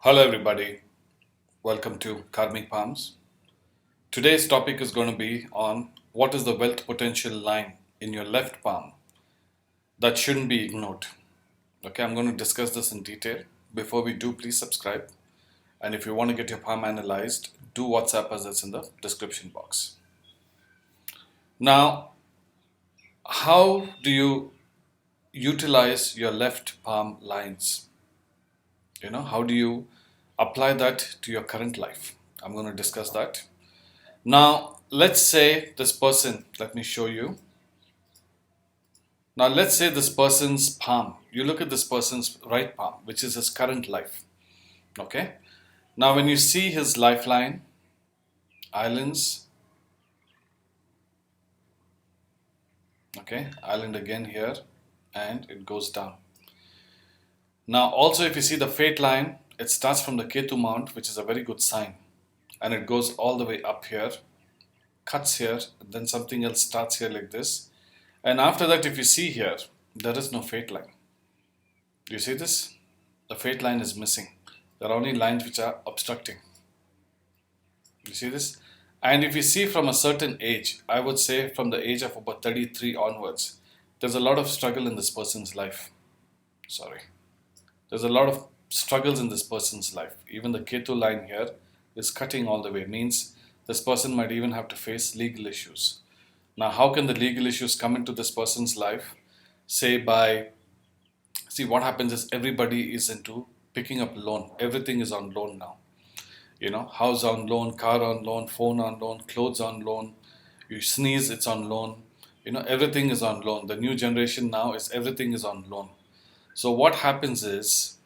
Hello, everybody. Welcome to Karmic Palms. Today's topic is going to be on what is the wealth potential line in your left palm that shouldn't be ignored. Okay, I'm going to discuss this in detail. Before we do, please subscribe. And if you want to get your palm analyzed, do WhatsApp us, that's in the description box. Now, how do you utilize your left palm lines? How do you apply that to your current life? I'm going to discuss that. Now, let's say this person, let me show you. Now, let's say this person's palm. You look at this person's right palm, which is his current life. Okay. Now, when you see his lifeline, islands, okay, island again here, and it goes down. Now, also, if you see the fate line, it starts from the Ketu Mount, which is a very good sign, and it goes all the way up here, cuts here, then something else starts here like this. And after that, if you see here, there is no fate line. Do you see this? The fate line is missing. There are only lines which are obstructing. You see this? And if you see from a certain age, I would say from the age of about 33 onwards, there's a lot of struggle in this person's life. There's a lot of struggles in this person's life. Even the Ketu line here is cutting all the way. Means this person might even have to face legal issues. Now, how can the legal issues come into this person's life? See, what happens is everybody is into picking up loan. Everything is on loan now. House on loan, car on loan, phone on loan, clothes on loan. You sneeze, it's on loan. Everything is on loan. The new generation now is everything is on loan. So what happens is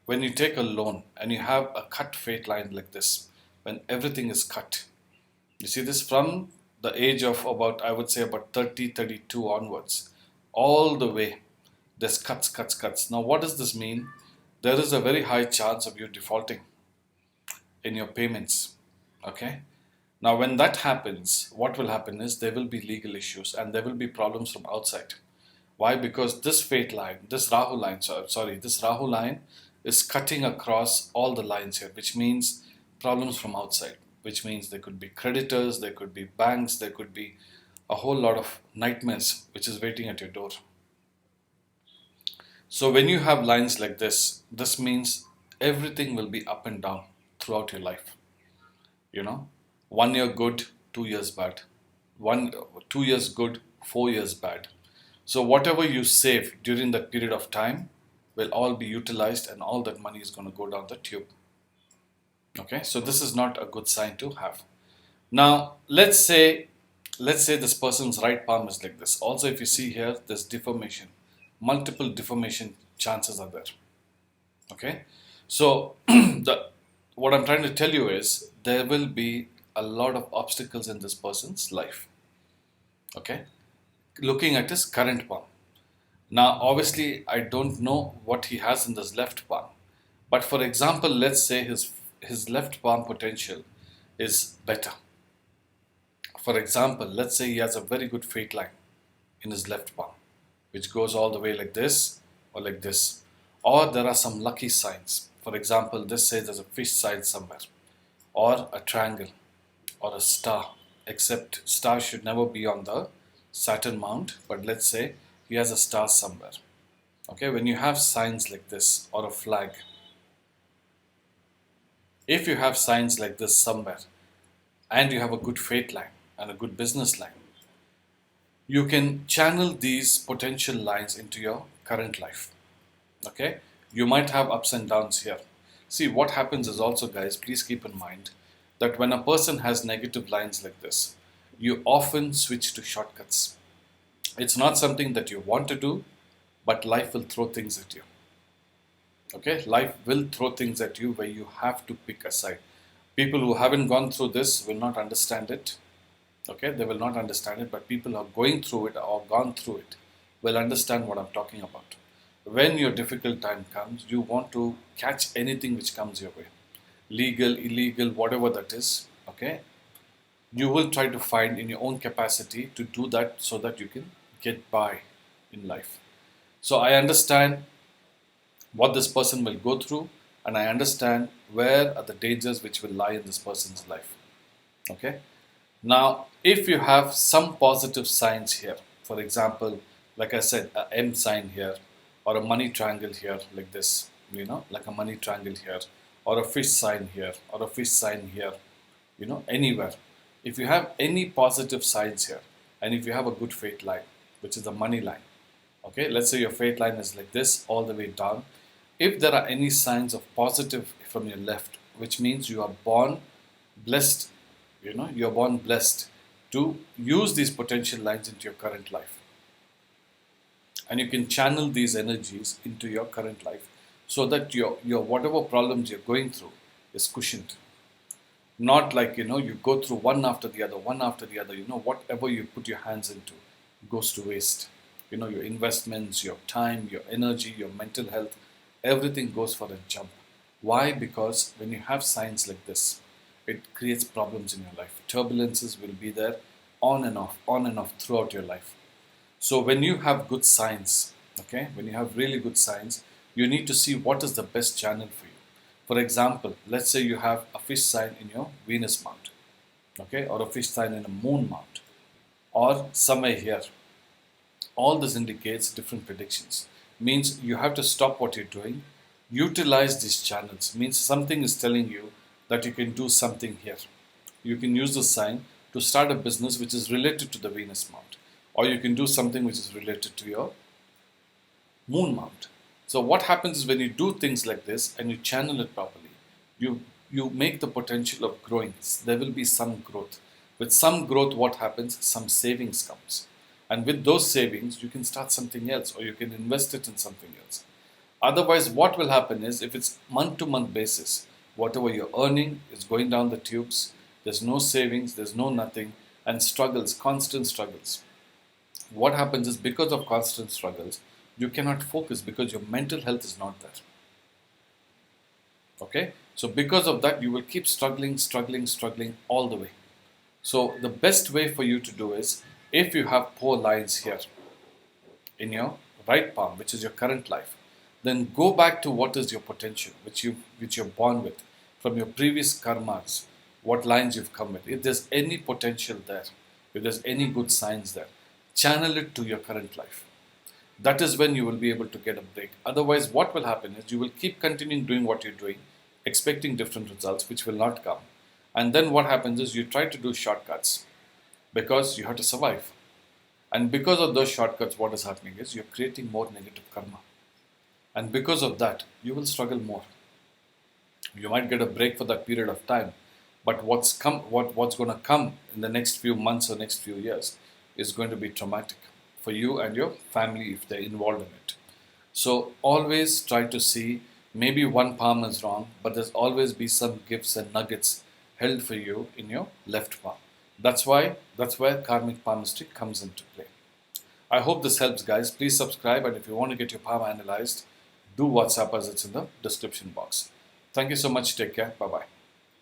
when you take a loan and you have a cut fate line like this, when everything is cut, you see this from the age of about, I would say about 30, 32 onwards, all the way, there's cuts. Now, what does this mean? There is a very high chance of you defaulting in your payments. Okay. Now, when that happens, what will happen is there will be legal issues and there will be problems from outside. Why? Because this fate line, this Rahu line is cutting across all the lines here, which means problems from outside, which means there could be creditors, there could be banks, there could be a whole lot of nightmares which is waiting at your door. So when you have lines like this means everything will be up and down throughout your life. 1 year good, 2 years bad. 2 years good, 4 years bad. So whatever you save during that period of time will all be utilized and all that money is going to go down the tube. Okay, so this is not a good sign to have. Now, let's say this person's right palm is like this. Also, if you see here, there's deformation. Multiple deformation chances are there. Okay, so what I'm trying to tell you is there will be a lot of obstacles in this person's life. Okay, looking at his current palm. Now, obviously, I don't know what he has in this left palm. But for example, let's say his left palm potential is better. For example, let's say he has a very good fate line in his left palm, which goes all the way like this or like this. Or there are some lucky signs. For example, this says there's a fish sign somewhere, or a triangle, or a star. Except star should never be on the Saturn mount, but let's say he has a star somewhere. Okay, when you have signs like this, or a flag, if you have signs like this somewhere, and you have a good fate line and a good business line, you can channel these potential lines into your current life. Okay, you might have ups and downs here. See, what happens is also, guys, please keep in mind that when a person has negative lines like this, you often switch to shortcuts. It's not something that you want to do, but life will throw things at you. Okay, life will throw things at you where you have to pick a side. People who haven't gone through this will not understand it. Okay, they will not understand it, but people who are going through it or gone through it will understand what I'm talking about. When your difficult time comes, you want to catch anything which comes your way. Legal, illegal, whatever that is. Okay, you will try to find in your own capacity to do that so that you can get by in life. So I understand what this person will go through. and I understand where are the dangers which will lie in this person's life. Okay. Now, if you have some positive signs here, for example, like I said, a M sign here, or a money triangle here, like this, like a money triangle here, or a fish sign here, or a fish sign here, anywhere. If you have any positive signs here, and if you have a good fate line, which is the money line, okay, let's say your fate line is like this, all the way down. If there are any signs of positive from your left, which means you are born blessed, you're born blessed to use these potential lines into your current life. And you can channel these energies into your current life so that your whatever problems you're going through is cushioned. Not like, you go through one after the other, whatever you put your hands into goes to waste. Your investments, your time, your energy, your mental health, everything goes for a jump. Why? Because when you have signs like this, it creates problems in your life. Turbulences will be there on and off throughout your life. So when you have good signs, okay, when you have really good signs, you need to see what is the best channel for you. For example, let's say you have a fish sign in your Venus mount, okay, or a fish sign in a moon mount, or somewhere here. All this indicates different predictions. Means you have to stop what you're doing, utilize these channels. Means something is telling you that you can do something here. You can use this sign to start a business which is related to the Venus mount, or you can do something which is related to your moon mount. So what happens is when you do things like this and you channel it properly, you make the potential of growing. There will be some growth. With some growth, what happens? Some savings comes. And with those savings, you can start something else or you can invest it in something else. Otherwise, what will happen is if it's month to month basis, whatever you're earning is going down the tubes, there's no savings, there's no nothing, and struggles, constant struggles. What happens is because of constant struggles, you cannot focus because your mental health is not there. Okay? So because of that, you will keep struggling all the way. So the best way for you to do is, if you have poor lines here in your right palm, which is your current life, then go back to what is your potential, which you're born with, from your previous karmas, what lines you've come with. If there's any potential there, if there's any good signs there, channel it to your current life. That is when you will be able to get a break. Otherwise, what will happen is you will keep continuing doing what you're doing, expecting different results, which will not come. And then what happens is you try to do shortcuts because you have to survive. And because of those shortcuts, what is happening is you're creating more negative karma. And because of that, you will struggle more. You might get a break for that period of time, but what's going to come in the next few months or next few years is going to be traumatic for you and your family if they're involved in it. So always try to see, maybe one palm is wrong, but there's always be some gifts and nuggets held for you in your left palm. That's where Karmic Palmistry comes into play. I hope this helps, guys. Please subscribe, and if you want to get your palm analyzed, do WhatsApp us. It's in the description box. Thank you so much. Take care. Bye-bye.